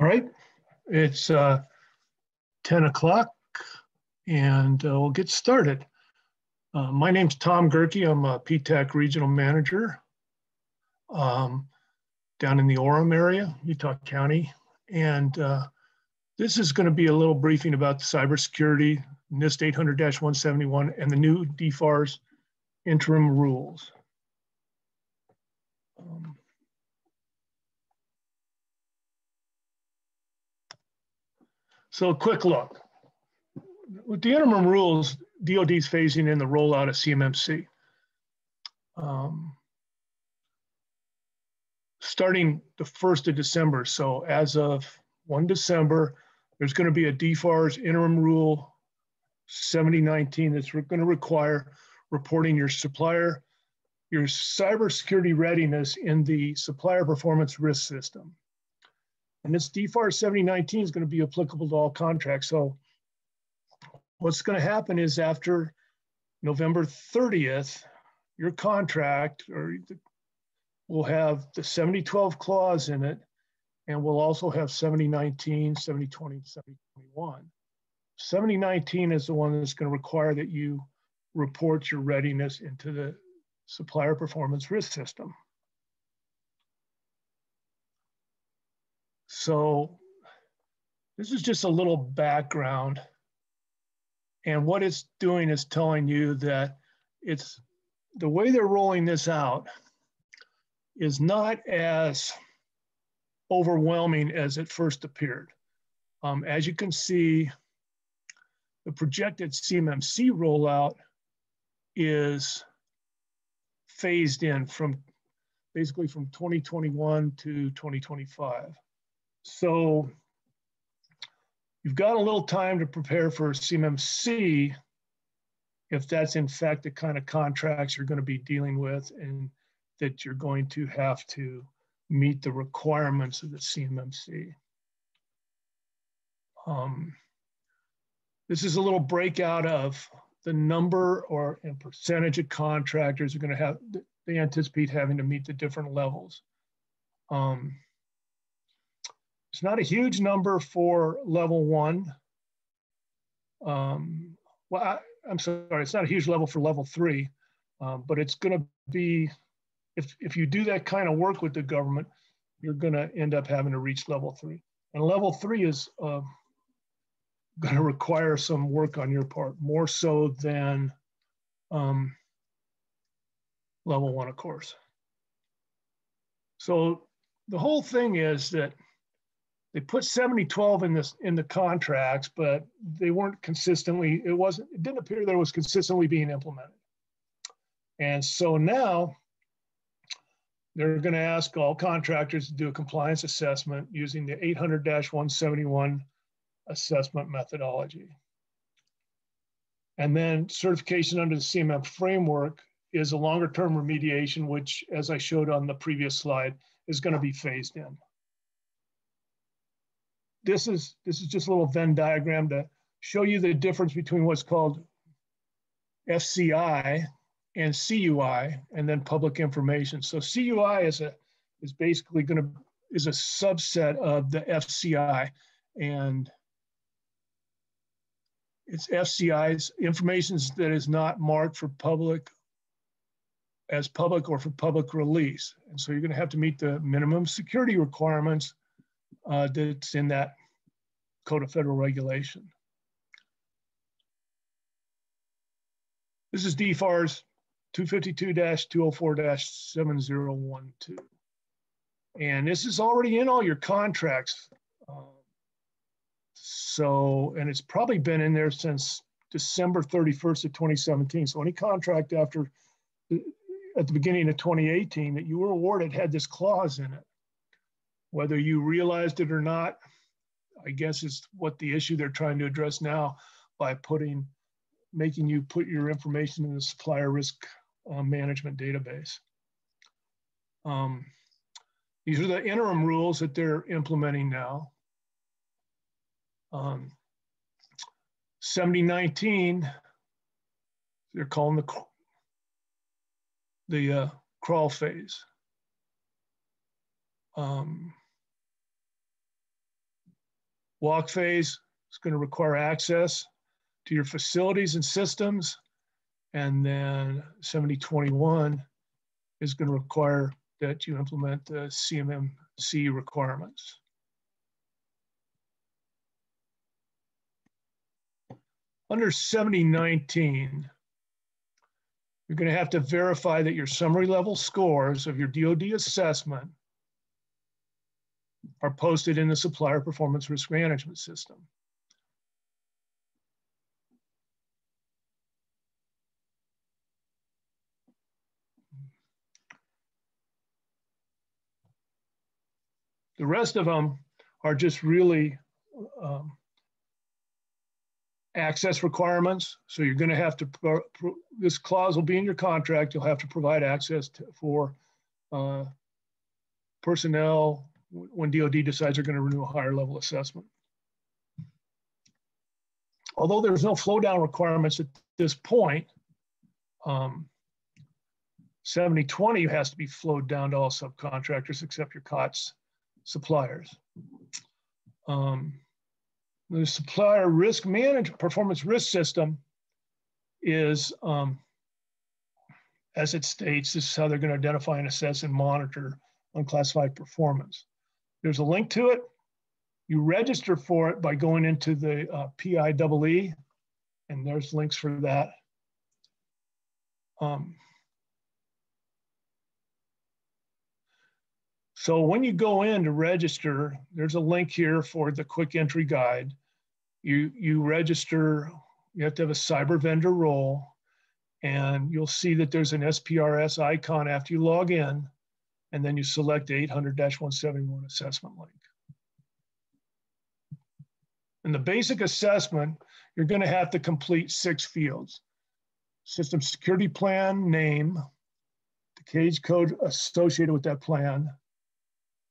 All right, it's 10 o'clock and we'll get started. My name's Tom Gerke. I'm a PTAC Regional Manager down in the Orem area, Utah County. And this is going to be a little briefing about the cybersecurity, NIST 800-171, and the new DFARS Interim Rules. So a quick look. With the interim rules, DoD is phasing in the rollout of CMMC. Starting the 1st of December, so as of 1 December, there's going to be a DFARS Interim Rule 7019 that's going to require reporting your supplier, your cybersecurity readiness in the supplier performance risk system. And this DFARS 7019 is going to be applicable to all contracts. So what's going to happen is after November 30th, your contract will have the 7012 clause in it, and we'll also have 7019, 7020, and 7021. 7019 is the one that's going to require that you report your readiness into the supplier performance risk system. So this is just a little background. And what it's doing is telling you that it's the way they're rolling this out is not as overwhelming as it first appeared. As you can see, the projected CMMC rollout is phased in from basically from 2021 to 2025. So you've got a little time to prepare for CMMC if that's in fact the kind of contracts you're going to be dealing with and that you're going to have to meet the requirements of the CMMC. This is a little breakout of the number and percentage of contractors are going to have, they anticipate having to meet the different levels. It's not a huge number for level 1. Well, I'm sorry, it's not a huge level for level 3, but it's going to be, if you do that kind of work with the government, you're going to end up having to reach level 3. And level 3 is going to require some work on your part, more so than level 1, of course. So the whole thing is that they put 7012 in the contracts, but they weren't consistently, it didn't appear that it was consistently being implemented. And so now they're going to ask all contractors to do a compliance assessment using the 800-171 assessment methodology. And then certification under the CMM framework is a longer term remediation, which, as I showed on the previous slide, is going to be phased in. This is just a little Venn diagram to show you the difference between what's called FCI and CUI, and then public information. So CUI is basically a subset of the FCI, and it's FCI's information that is not marked for public or for public release. And so you're going to have to meet the minimum security requirements that's in that Code of Federal Regulation. This is DFARS 252-204-7012. And this is already in all your contracts. And it's probably been in there since December 31st of 2017. So any contract at the beginning of 2018 that you were awarded had this clause in it. Whether you realized it or not, I guess is what the issue they're trying to address now by making you put your information in the supplier risk management database. These are the interim rules that they're implementing now. 7019, they're calling the crawl phase. Walk phase is going to require access to your facilities and systems. And then 7021 is going to require that you implement the CMMC requirements. Under 7019, you're going to have to verify that your summary level scores of your DoD assessment are posted in the Supplier Performance Risk Management System. The rest of them are just really access requirements. So you're going to have to, this clause will be in your contract. You'll have to provide access for personnel when DoD decides they're going to renew a higher level assessment. Although there's no flow down requirements at this point, 7020 has to be flowed down to all subcontractors except your COTS suppliers. The supplier risk management performance risk system is, as it states, this is how they're going to identify and assess and monitor unclassified performance. There's a link to it. You register for it by going into the PIEE, and there's links for that. So when you go in to register, there's a link here for the quick entry guide. You register, you have to have a cyber vendor role, and you'll see that there's an SPRS icon after you log in, and then you select the 800-171 assessment link. In the basic assessment, you're going to have to complete 6 fields: system security plan, name, the cage code associated with that plan,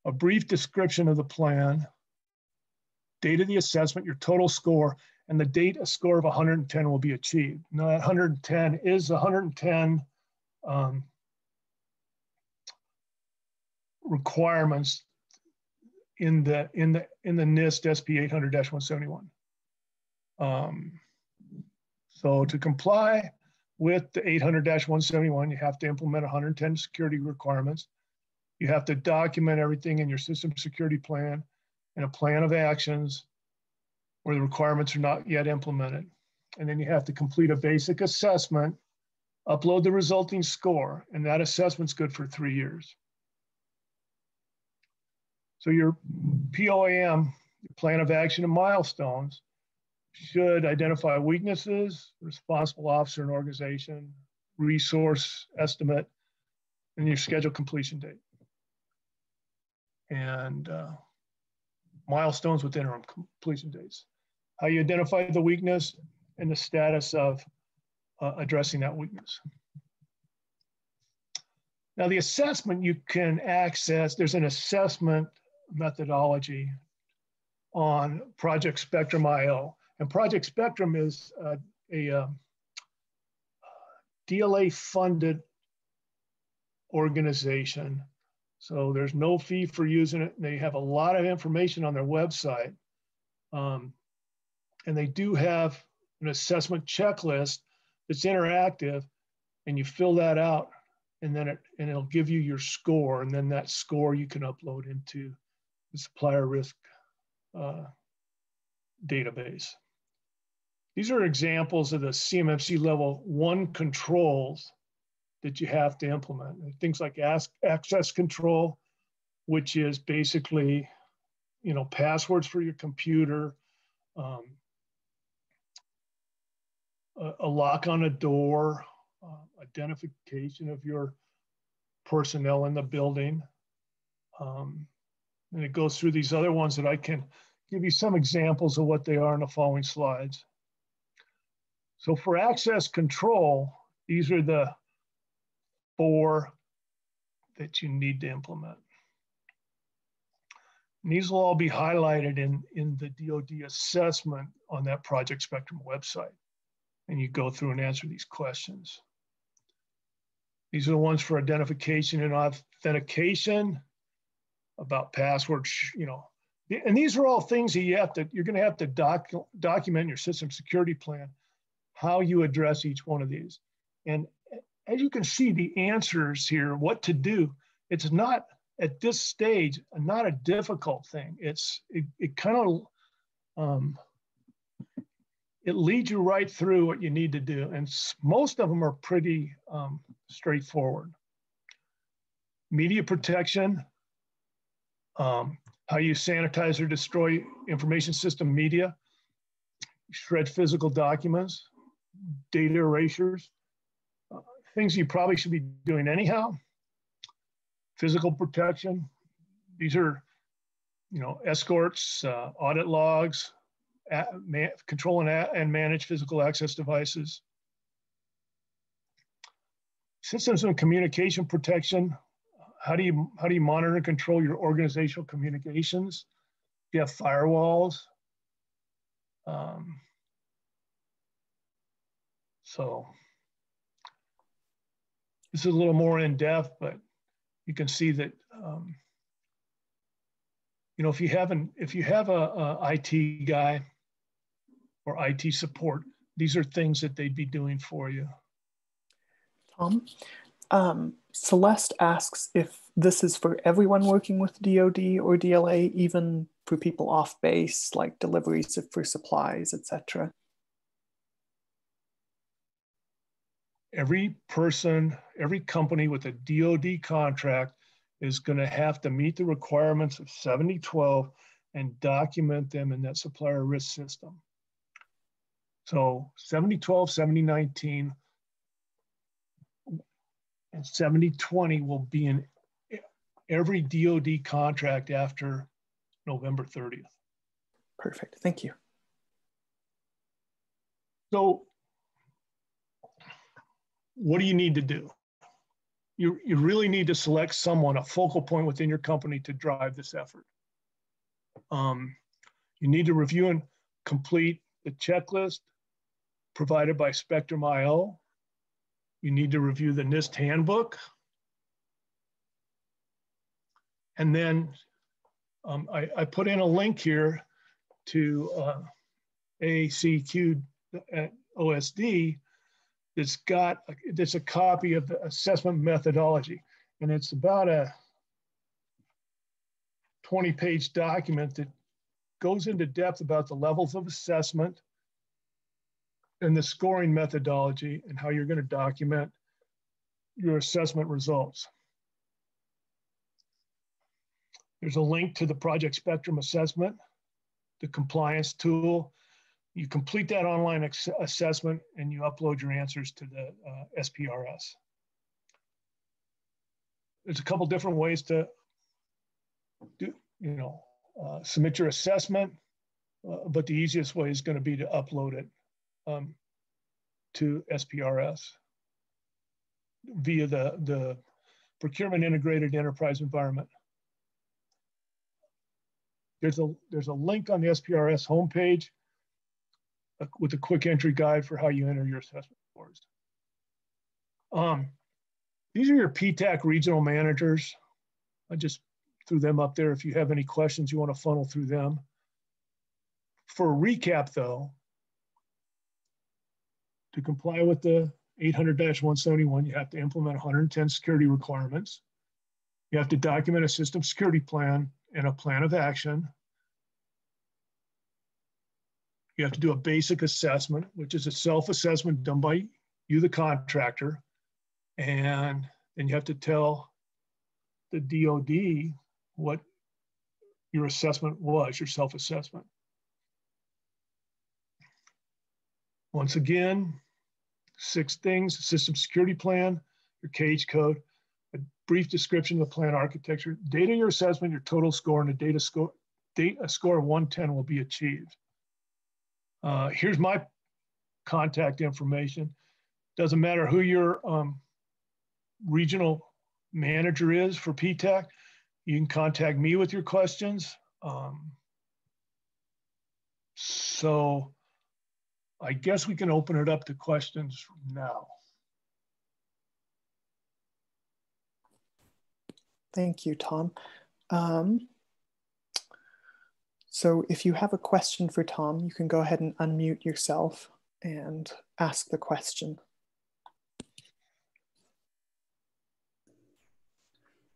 a brief description of the plan, date of the assessment, your total score, and the date a score of 110 will be achieved. Now that 110 is 110 requirements in the NIST SP 800-171. So to comply with the 800-171, you have to implement 110 security requirements. You have to document everything in your system security plan and a plan of actions where the requirements are not yet implemented. And then you have to complete a basic assessment, upload the resulting score, and that assessment's good for 3 years. So your POAM, your plan of action and milestones, should identify weaknesses, responsible officer and organization, resource estimate, and your scheduled completion date. And milestones with interim completion dates. How you identify the weakness and the status of addressing that weakness. Now the assessment you can access, there's an assessment methodology on Project Spectrum IO. And Project Spectrum is a DLA funded organization. So there's no fee for using it. They have a lot of information on their website. And they do have an assessment checklist that's interactive, and you fill that out, and then it'll give you your score, and then that score you can upload into the supplier risk database. These are examples of the CMMC level 1 controls that you have to implement. Things like access control, which is basically, passwords for your computer, a lock on a door, identification of your personnel in the building. And it goes through these other ones that I can give you some examples of what they are in the following slides. So for access control, these are the 4 that you need to implement. And these will all be highlighted in the DoD assessment on that Project Spectrum website. And you go through and answer these questions. These are the ones for identification and authentication, about passwords, And these are all things that you're going to have to document in your system security plan, how you address each one of these. And as you can see, the answers here, what to do, it's not at this stage, not a difficult thing. It kind of, it leads you right through what you need to do. And most of them are pretty straightforward. Media protection, how you sanitize or destroy information system media, shred physical documents, data erasures, things you probably should be doing anyhow. Physical protection, these are, escorts, audit logs, control and manage physical access devices. Systems and communication protection, how do you monitor and control your organizational communications? Do you have firewalls? So this is a little more in depth, but you can see that if you have a IT guy or IT support, these are things that they'd be doing for you. Tom, Celeste asks if this is for everyone working with DoD or DLA, even for people off base, like deliveries for supplies, etc. Every person, every company with a DoD contract is going to have to meet the requirements of 7012 and document them in that supplier risk system. So 7012, 7019, and 7020 will be in every DoD contract after November 30th. Perfect, thank you. So what do you need to do? You really need to select someone, a focal point within your company to drive this effort. You need to review and complete the checklist provided by Spectrum IO. You need to review the NIST handbook. And then I put in a link here to AACQ OSD that's a copy of the assessment methodology. And it's about a 20-page document that goes into depth about the levels of assessment and the scoring methodology and how you're going to document your assessment results. There's a link to the Project Spectrum assessment, the compliance tool. You complete that online assessment and you upload your answers to the SPRS. There's a couple different ways to submit your assessment, but the easiest way is going to be to upload it to SPRS via the Procurement Integrated Enterprise Environment. There's a link on the SPRS homepage with a quick entry guide for how you enter your assessment scores. These are your PTAC regional managers. I just threw them up there. If you have any questions, you want to funnel through them. For a recap though, to comply with the 800-171, you have to implement 110 security requirements. You have to document a system security plan and a plan of action. You have to do a basic assessment, which is a self-assessment done by you, the contractor. And then you have to tell the DoD what your assessment was, your self-assessment. Once again, 6 things: system security plan, your cage code, a brief description of the plan architecture, data your assessment, your total score, and a score of 110 will be achieved. Here's my contact information. Doesn't matter who your regional manager is for PTAC, you can contact me with your questions. So I guess we can open it up to questions now. Thank you, Tom. So if you have a question for Tom, you can go ahead and unmute yourself and ask the question.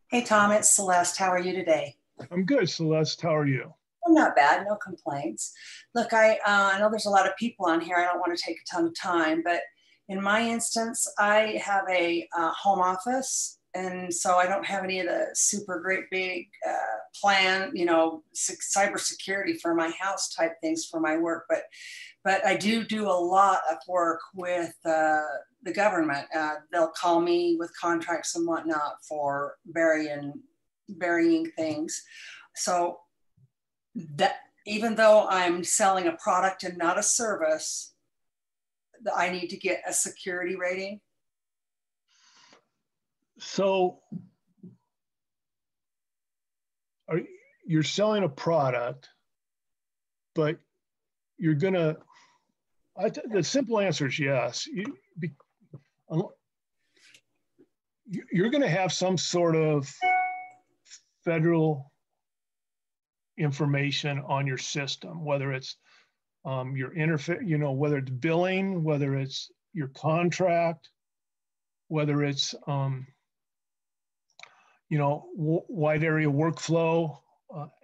Hey, Tom, it's Celeste. How are you today? I'm good, Celeste. How are you? Well, not bad. No complaints. Look, I know there's a lot of people on here. I don't want to take a ton of time, but in my instance, I have a home office. And so I don't have any of the super great big plan, you know, cybersecurity for my house type things for my work. But I do a lot of work with the government. They'll call me with contracts and whatnot for varying things. So that even though I'm selling a product and not a service, I need to get a security rating. So you're selling a product, but you're gonna, the simple answer is yes. You're gonna have some sort of federal information on your system, whether it's your interface, you know, whether it's billing, whether it's your contract, whether it's you know, wide area workflow,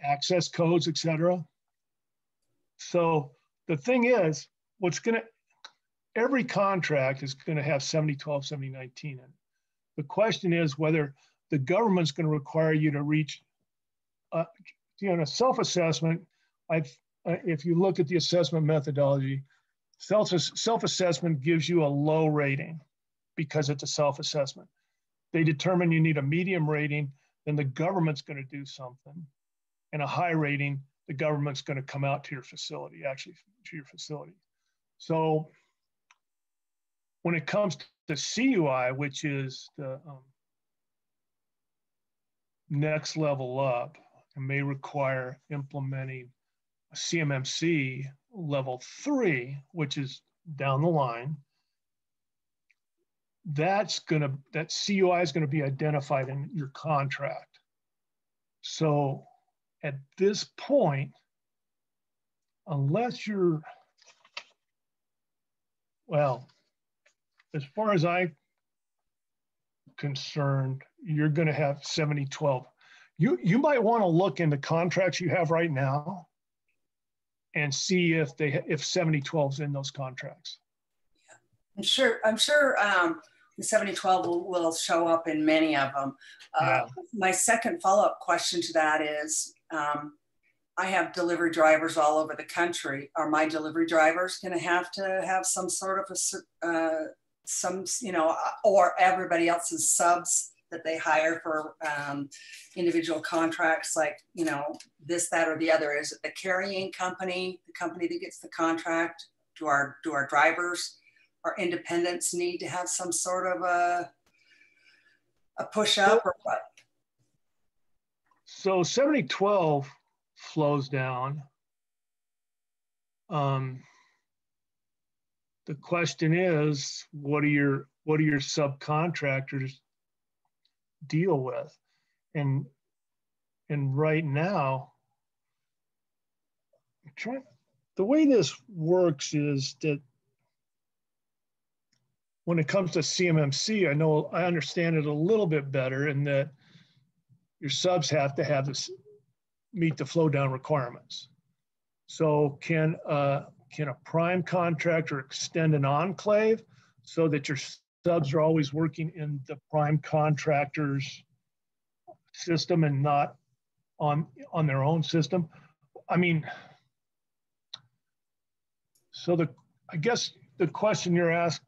access codes, etc. So the thing is, every contract is gonna have 7012, 7019 in it. The question is whether the government's gonna require you to reach, you know, self-assessment. If you look at the assessment methodology, self-assessment gives you a low rating because it's a self-assessment. They determine you need a medium rating, then the government's going to do something. And a high rating, the government's going to come out to your facility, actually to your facility. So when it comes to CUI, which is the next level up, and may require implementing a CMMC level 3, which is down the line, that CUI is going to be identified in your contract. So at this point, unless you're, well, as far as I'm concerned, you're going to have 7012. You might want to look in the contracts you have right now and see if 7012 is in those contracts. Yeah. I'm sure the 7012 will show up in many of them. Yeah. My second follow-up question to that is, I have delivery drivers all over the country. Are my delivery drivers going to have some sort of some, you know, or everybody else's subs that they hire for individual contracts, like, you know, this, that, or the other? Is it the carrying company, the company that gets the contract? Do our drivers, our independents need to have some sort of a push up or what? So 7012 flows down. The question is, what do your subcontractors deal with? And right now, the way this works is that when it comes to CMMC, I understand it a little bit better in that your subs have to have this, meet the flow down requirements. So can a prime contractor extend an enclave so that your subs are always working in the prime contractor's system and not on their own system? I mean, so I guess the question you're asking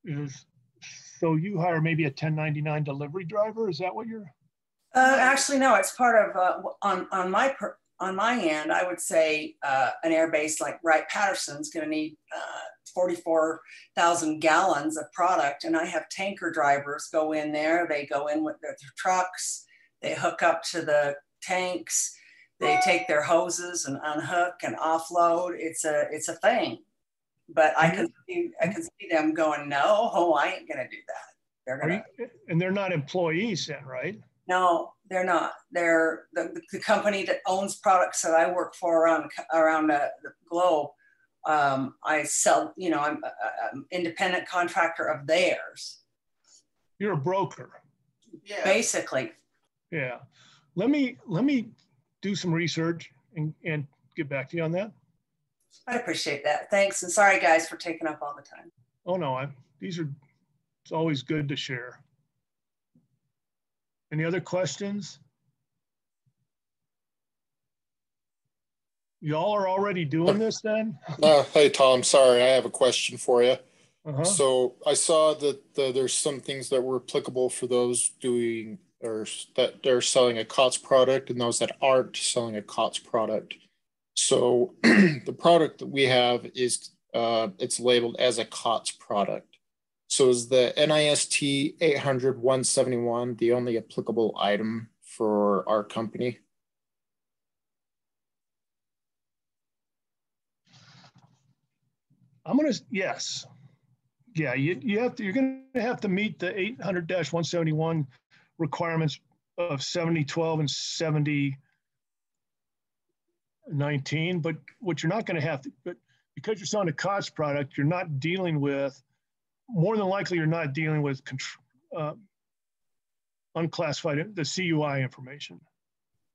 is, so you hire maybe a 1099 delivery driver? Is that what you're? Actually, no. It's part of on my end. I would say an air base like Wright-Patterson's going to need 44,000 gallons of product, and I have tanker drivers go in there. They go in with their trucks. They hook up to the tanks. They take their hoses and unhook and offload. It's a thing. But I can see them going, no, I ain't gonna do that. And they're not employees then, right? No, They're not. They're the company that owns products that I work for around the globe. I sell, you know, I'm an independent contractor of theirs. You're a broker. Yeah. Basically. Yeah. Let me do some research and get back to you on that. I appreciate that. Thanks. And sorry guys for taking up all the time. Oh no, it's always good to share. Any other questions? Y'all are already doing this then? Hey, Tom, sorry, I have a question for you. Uh-huh. So I saw that there's some things that were applicable for those doing or that they're selling a COTS product and those that aren't selling a COTS product. So the product that we have is, it's labeled as a COTS product. So is the NIST 800-171 the only applicable item for our company? Yes. Yeah, you're going to have to meet the 800-171 requirements of 7012 and 7019, but what you're not going to have to, but because you're selling a COTS product, you're not dealing with, more than likely you're not dealing with unclassified, the CUI information,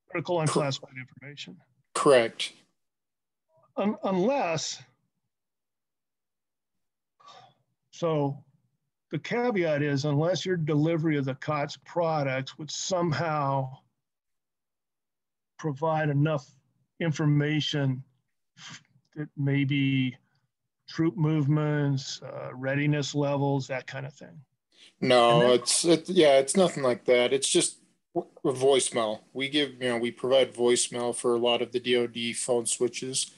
critical unclassified information. Correct. Unless, so the caveat is unless your delivery of the COTS products would somehow provide enough information that maybe troop movements, readiness levels, that kind of thing. No, it's nothing like that. It's just a voicemail. We provide voicemail for a lot of the DoD phone switches,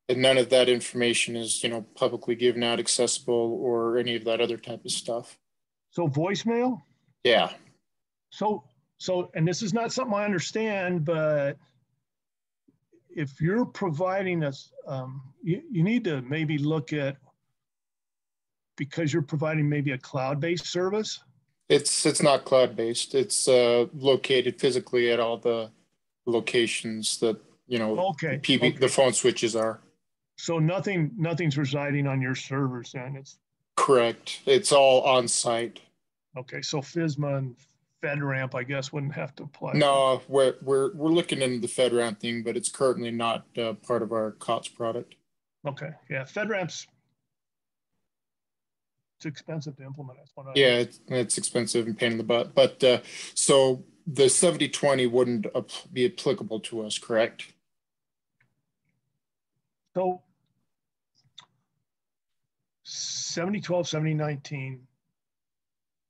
and none of that information is, publicly given out, accessible, or any of that other type of stuff. So voicemail? Yeah. So, and this is not something I understand, but if you're providing us, you need to maybe look at, because you're providing maybe a cloud-based service. It's not cloud-based. It's located physically at all the locations that the phone switches are. So nothing's residing on your servers then. It's correct. It's all on site. Okay, so FSMA and FedRAMP, I guess, wouldn't have to apply. No, we're looking into the FedRAMP thing, but it's currently not part of our COTS product. Okay, yeah, FedRAMP's it's expensive to implement. That's what it's expensive and pain in the butt. But so the 7020 wouldn't be applicable to us, correct? So 7012, 7019.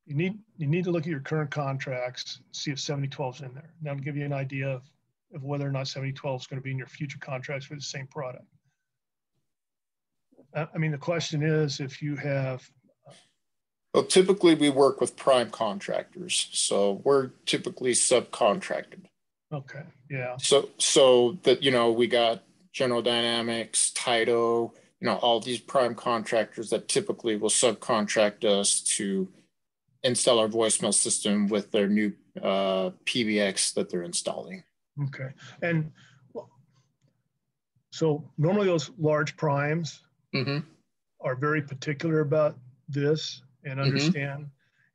You need to look at your current contracts, see if 7012 is in there. That'll give you an idea of whether or not 7012 is going to be in your future contracts for the same product. I mean, the question is if you have. Well, typically we work with prime contractors, so we're typically subcontracted. Okay, yeah. So that, we got General Dynamics, Taito, all these prime contractors that typically will subcontract us to install our voicemail system with their new PBX that they're installing. Okay, and so normally those large primes are very particular about this and understand,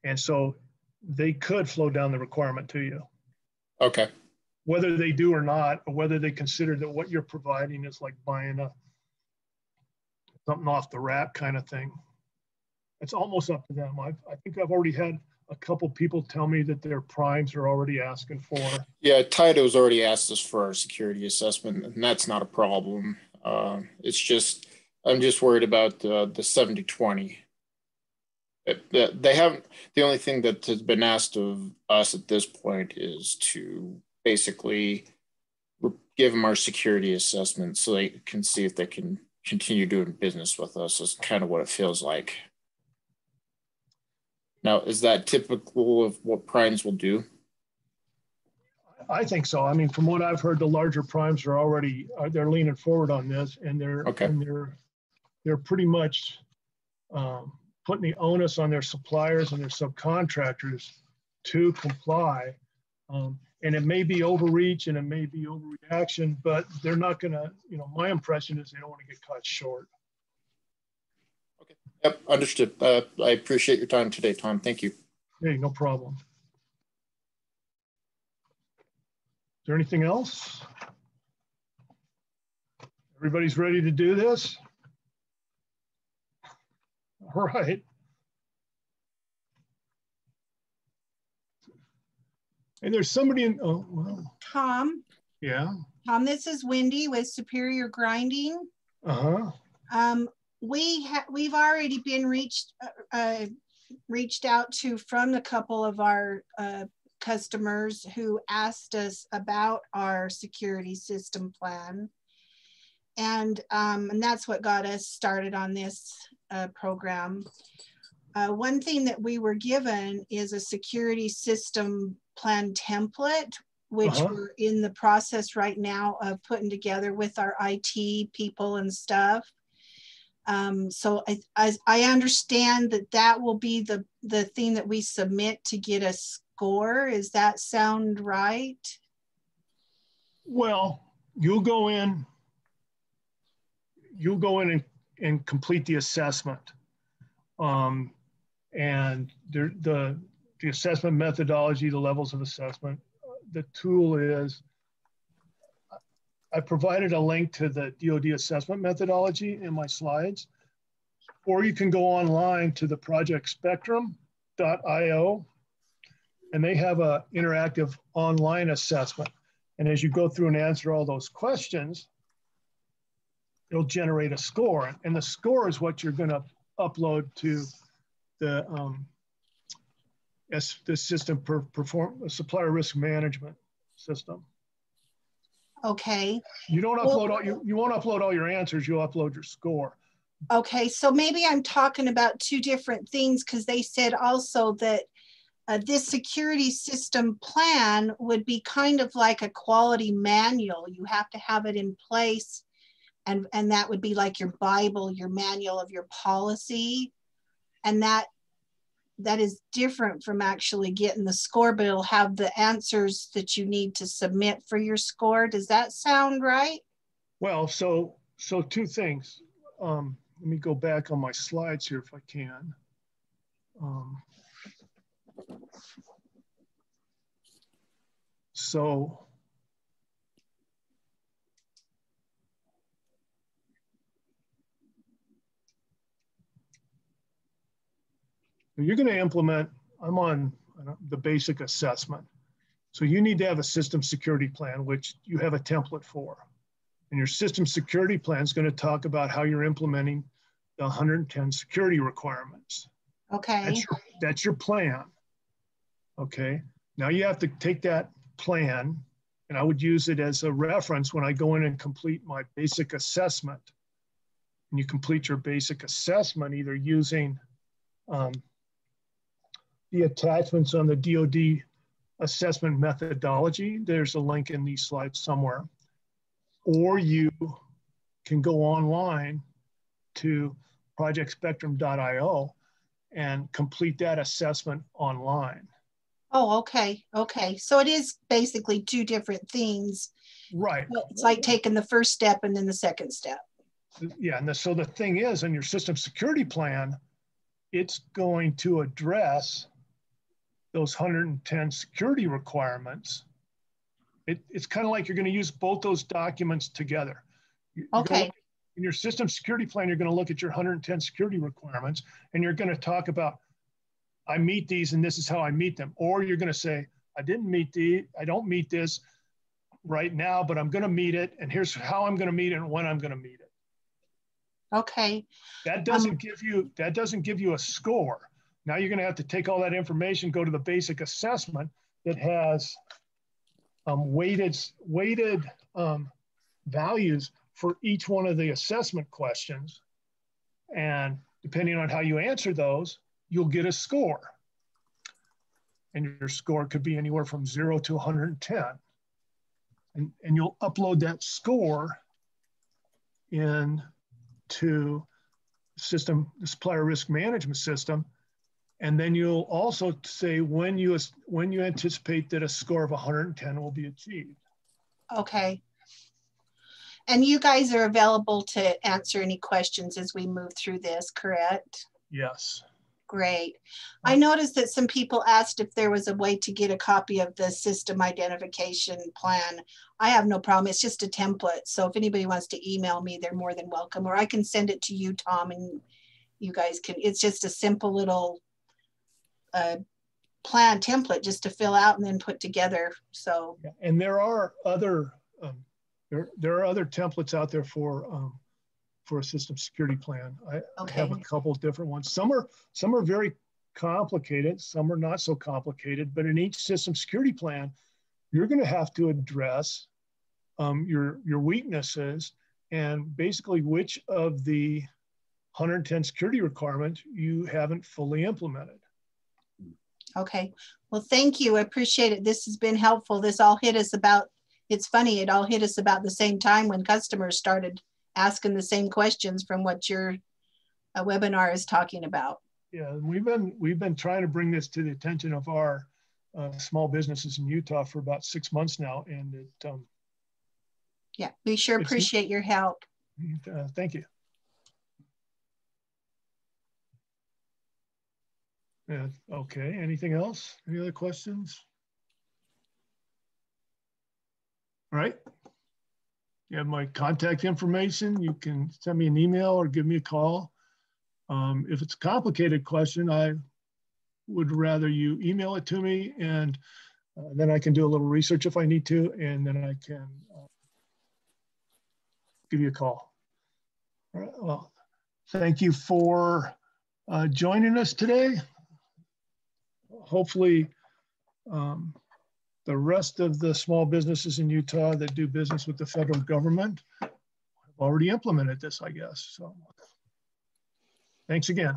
and so they could flow down the requirement to you. Okay. Whether they do or not, or whether they consider that what you're providing is like buying something off the rack kind of thing. It's almost up to them. I think I've already had a couple people tell me that their primes are already asking for. Yeah, Taito's already asked us for our security assessment, and that's not a problem. It's just, I'm just worried about the 7020. They haven't, the only thing that has been asked of us at this point is to basically give them our security assessment so they can see if they can continue doing business with us. Is kind of what it feels like. Now, is that typical of what primes will do? I think so. I mean, from what I've heard, the larger primes are already, they're leaning forward on this, and they're pretty much putting the onus on their suppliers and their subcontractors to comply. And it may be overreach and it may be overreaction, but they're not gonna, you know, my impression is they don't want to get caught short. Okay, yep, understood. I appreciate your time today, Tom. Thank you. Hey, no problem. Is there anything else? Everybody's ready to do this? All right. And there's somebody in, oh, well. Tom. Yeah. Tom, this is Wendy with Superior Grinding. Uh-huh. We've already been reached out to from a couple of our customers who asked us about our security system plan. And that's what got us started on this program. One thing that we were given is a security system plan template, which we're in the process right now of putting together with our IT people and stuff. So I understand that will be the thing that we submit to get a score. Does that sound right? Well, you'll go in and complete the assessment. And the assessment methodology, the levels of assessment, the tool is, I provided a link to the DoD assessment methodology in my slides, or you can go online to the projectspectrum.io, and they have an interactive online assessment. And as you go through and answer all those questions, it'll generate a score. And the score is what you're gonna upload to the system supplier risk management system. Okay. You don't upload you won't upload all your answers, you'll upload your score. Okay, so maybe I'm talking about two different things, because they said also that this security system plan would be kind of like a quality manual. You have to have it in place, and that would be like your Bible, your manual of your policy. And that is different from actually getting the score, but it'll have the answers that you need to submit for your score. Does that sound right? Well, so two things. Let me go back on my slides here if I can. So you're going to implement, I'm on the basic assessment. So you need to have a system security plan, which you have a template for. And your system security plan is going to talk about how you're implementing the 110 security requirements. Okay. That's your plan. Okay. Now you have to take that plan, and I would use it as a reference when I go in and complete my basic assessment. And you complete your basic assessment either using the attachments on the DoD assessment methodology. There's a link in these slides somewhere. Or you can go online to projectspectrum.io and complete that assessment online. Oh, okay. Okay. So it is basically two different things. Right. It's like taking the first step and then the second step. Yeah. And so the thing is, in your system security plan, it's going to address those 110 security requirements. It's kind of like you're going to use both those documents together. Okay. In your system security plan, you're going to look at your 110 security requirements, and you're going to talk about, I meet these and this is how I meet them. Or you're going to say, I don't meet this right now, but I'm going to meet it, and here's how I'm going to meet it and when I'm going to meet it. Okay. That doesn't give you a score. Now you're going to have to take all that information, go to the basic assessment that has weighted values for each one of the assessment questions. And depending on how you answer those, you'll get a score. And your score could be anywhere from 0 to 110. And you'll upload that score into the supplier risk management system. And then you'll also say when you anticipate that a score of 110 will be achieved. Okay. And you guys are available to answer any questions as we move through this, correct? Yes. Great. I noticed that some people asked if there was a way to get a copy of the system identification plan. I have no problem. It's just a template. So if anybody wants to email me, they're more than welcome. Or I can send it to you, Tom, and you guys can. It's just a simple little plan template just to fill out and then put together. So. Yeah. And there are other there are other templates out there for a system security plan. I have a couple different ones. Some are very complicated, some are not so complicated, but in each system security plan, you're going to have to address your weaknesses and basically which of the 110 security requirements you haven't fully implemented. Okay, well, thank you. I appreciate it. This has been helpful. This all hit us about, it's funny, it all hit us about the same time when customers started asking the same questions from what your webinar is talking about. Yeah, we've been trying to bring this to the attention of our small businesses in Utah for about 6 months now, and it. Yeah, we sure appreciate your help. Thank you. Yeah, okay, anything else? Any other questions? All right. You have my contact information. You can send me an email or give me a call. If it's a complicated question, I would rather you email it to me, and then I can do a little research if I need to, and then I can give you a call. All right, well, thank you for joining us today. Hopefully, the rest of the small businesses in Utah that do business with the federal government have already implemented this, I guess. So thanks again.